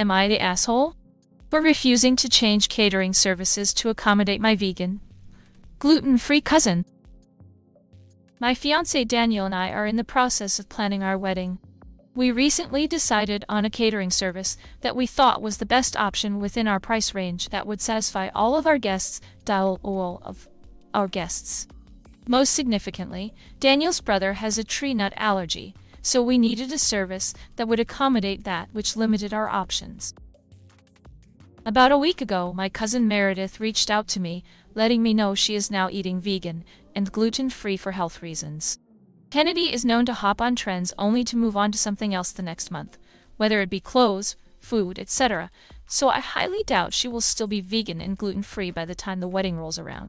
Am I the asshole for refusing to change catering services to accommodate my vegan, gluten-free cousin? My fiancé Daniel and I are in the process of planning our wedding. We recently decided on a catering service that we thought was the best option within our price range that would satisfy all of our guests, Most significantly, Daniel's brother has a tree nut allergy, so we needed a service that would accommodate that, which limited our options. About a week ago, my cousin Meredith reached out to me, letting me know she is now eating vegan and gluten-free for health reasons. Kennedy is known to hop on trends only to move on to something else the next month, whether it be clothes, food, etc., so I highly doubt she will still be vegan and gluten-free by the time the wedding rolls around.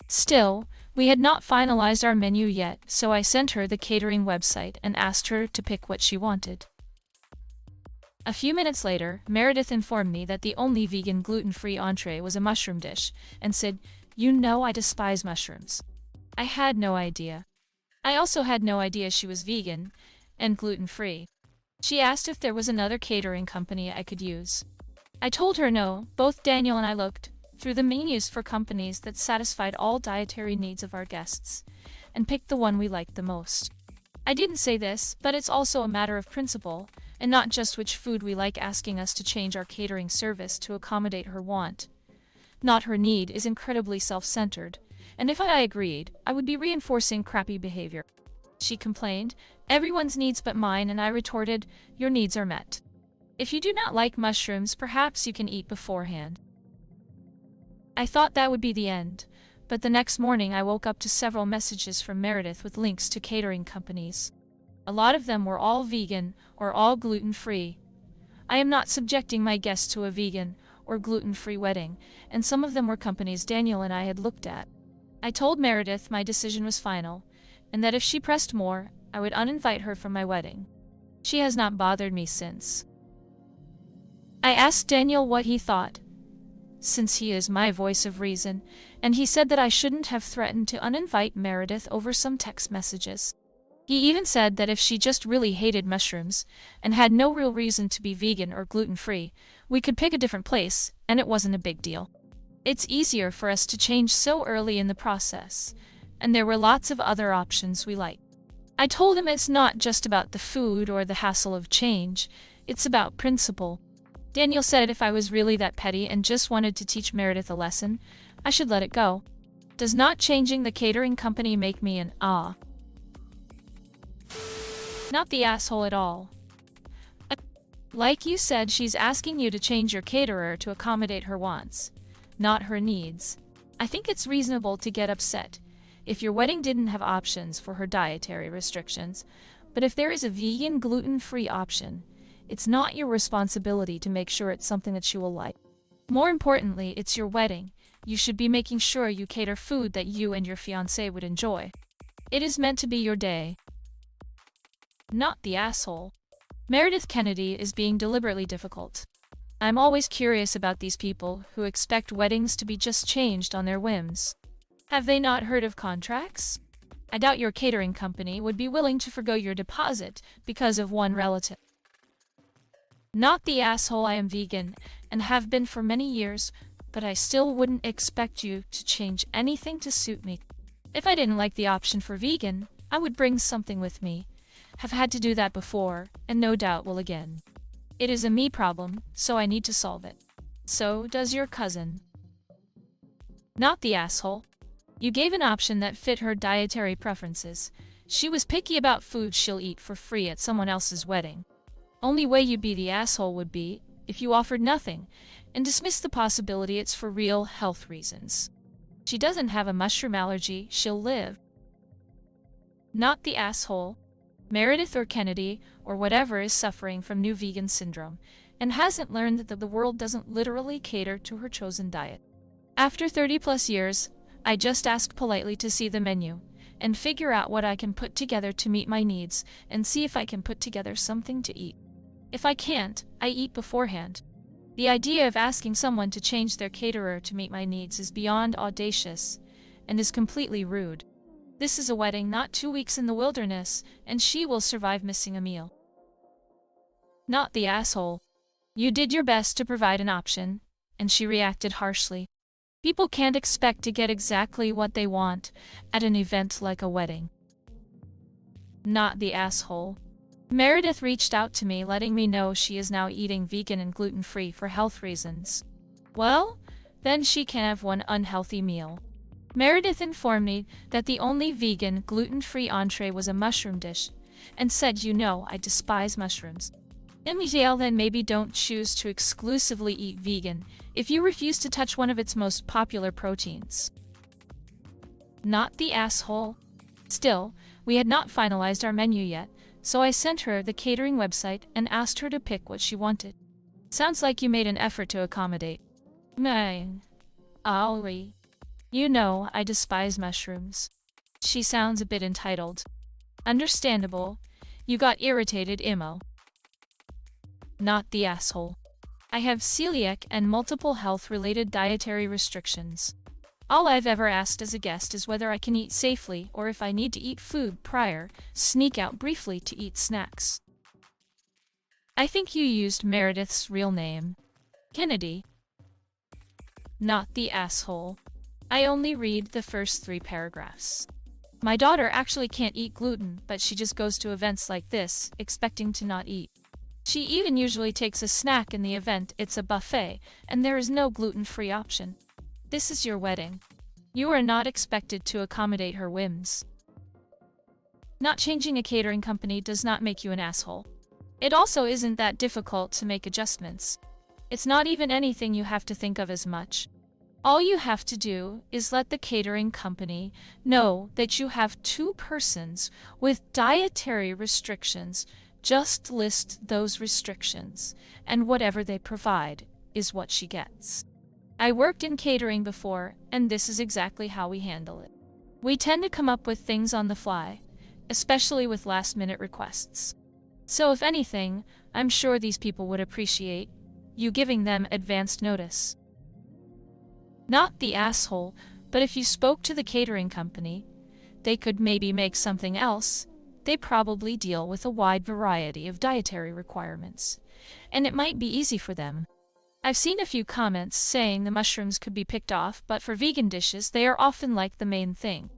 Still, we had not finalized our menu yet, so I sent her the catering website and asked her to pick what she wanted. A few minutes later, Meredith informed me that the only vegan gluten-free entree was a mushroom dish, and said, "You know I despise mushrooms." I had no idea. I also had no idea she was vegan and gluten-free. She asked if there was another catering company I could use. I told her no. Both Daniel and I looked through the menus for companies that satisfied all dietary needs of our guests, and picked the one we liked the most. I didn't say this, but it's also a matter of principle, and not just which food we like. Asking us to change our catering service to accommodate her want, not her need, is incredibly self-centered, and if I agreed, I would be reinforcing crappy behavior. She complained, "Everyone's needs but mine," and I retorted, "Your needs are met. If you do not like mushrooms, perhaps you can eat beforehand." I thought that would be the end, but the next morning I woke up to several messages from Meredith with links to catering companies. A lot of them were all vegan or all gluten-free. I am not subjecting my guests to a vegan or gluten-free wedding, and some of them were companies Daniel and I had looked at. I told Meredith my decision was final, and that if she pressed more, I would uninvite her from my wedding. She has not bothered me since. I asked Daniel what he thought, since he is my voice of reason, and he said that I shouldn't have threatened to uninvite Meredith over some text messages. He even said that if she just really hated mushrooms, and had no real reason to be vegan or gluten-free, we could pick a different place, and it wasn't a big deal. It's easier for us to change so early in the process, and there were lots of other options we liked. I told him it's not just about the food or the hassle of change, it's about principle. Daniel said if I was really that petty and just wanted to teach Meredith a lesson, I should let it go. Does not changing the catering company make me an not the asshole at all? Like you said, she's asking you to change your caterer to accommodate her wants, not her needs. I think it's reasonable to get upset if your wedding didn't have options for her dietary restrictions, but if there is a vegan gluten-free option, it's not your responsibility to make sure it's something that she will like. More importantly, it's your wedding. You should be making sure you cater food that you and your fiancé would enjoy. It is meant to be your day. Not the asshole. Meredith Kennedy is being deliberately difficult. I'm always curious about these people who expect weddings to be just changed on their whims. Have they not heard of contracts? I doubt your catering company would be willing to forgo your deposit because of one relative. Not the asshole. I am vegan and have been for many years, but I still wouldn't expect you to change anything to suit me. If I didn't like the option for vegan, I would bring something with me. Have had to do that before, and no doubt will again. It is a me problem, so I need to solve it. So does your cousin. Not the asshole. You gave an option that fit her dietary preferences. She was picky about food she'll eat for free at someone else's wedding. Only way you'd be the asshole would be if you offered nothing and dismissed the possibility it's for real health reasons. She doesn't have a mushroom allergy, she'll live. Not the asshole. Meredith or Kennedy or whatever is suffering from new vegan syndrome and hasn't learned that the world doesn't literally cater to her chosen diet. After 30+ years, I just ask politely to see the menu and figure out what I can put together to meet my needs and see if I can put together something to eat. If I can't, I eat beforehand. The idea of asking someone to change their caterer to meet my needs is beyond audacious and is completely rude. This is a wedding, not 2 weeks in the wilderness, and she will survive missing a meal. Not the asshole. You did your best to provide an option, and she reacted harshly. People can't expect to get exactly what they want at an event like a wedding. Not the asshole. Meredith reached out to me letting me know she is now eating vegan and gluten-free for health reasons. Well, then she can have one unhealthy meal. Meredith informed me that the only vegan, gluten-free entree was a mushroom dish, and said, "You know, I despise mushrooms." MTL, then maybe don't choose to exclusively eat vegan if you refuse to touch one of its most popular proteins. Not the asshole. Still, we had not finalized our menu yet, so I sent her the catering website and asked her to pick what she wanted. Sounds like you made an effort to accommodate. Mine. Alri. You know, I despise mushrooms. She sounds a bit entitled. Understandable. You got irritated, Imo. Not the asshole. I have celiac and multiple health-related dietary restrictions. All I've ever asked as a guest is whether I can eat safely or if I need to eat food prior, sneak out briefly to eat snacks. I think you used Meredith's real name. Kennedy. Not the asshole. I only read the first 3 paragraphs. My daughter actually can't eat gluten, but she just goes to events like this, expecting to not eat. She even usually takes a snack in the event. It's a buffet, and there is no gluten-free option. This is your wedding. You are not expected to accommodate her whims. Not changing a catering company does not make you an asshole. It also isn't that difficult to make adjustments. It's not even anything you have to think of as much. All you have to do is let the catering company know that you have 2 persons with dietary restrictions. Just list those restrictions, and whatever they provide is what she gets. I worked in catering before, and this is exactly how we handle it. We tend to come up with things on the fly, especially with last-minute requests. So if anything, I'm sure these people would appreciate you giving them advanced notice. Not the asshole, but if you spoke to the catering company, they could maybe make something else. They probably deal with a wide variety of dietary requirements, and it might be easy for them. I've seen a few comments saying the mushrooms could be picked off, but for vegan dishes, they are often like the main thing.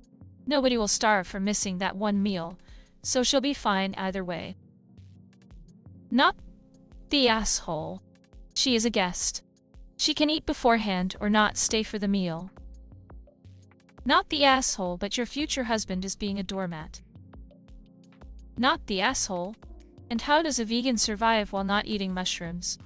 Nobody will starve for missing that one meal, so she'll be fine either way. Not the asshole. She is a guest. She can eat beforehand or not stay for the meal. Not the asshole, but your future husband is being a doormat. Not the asshole. And how does a vegan survive while not eating mushrooms?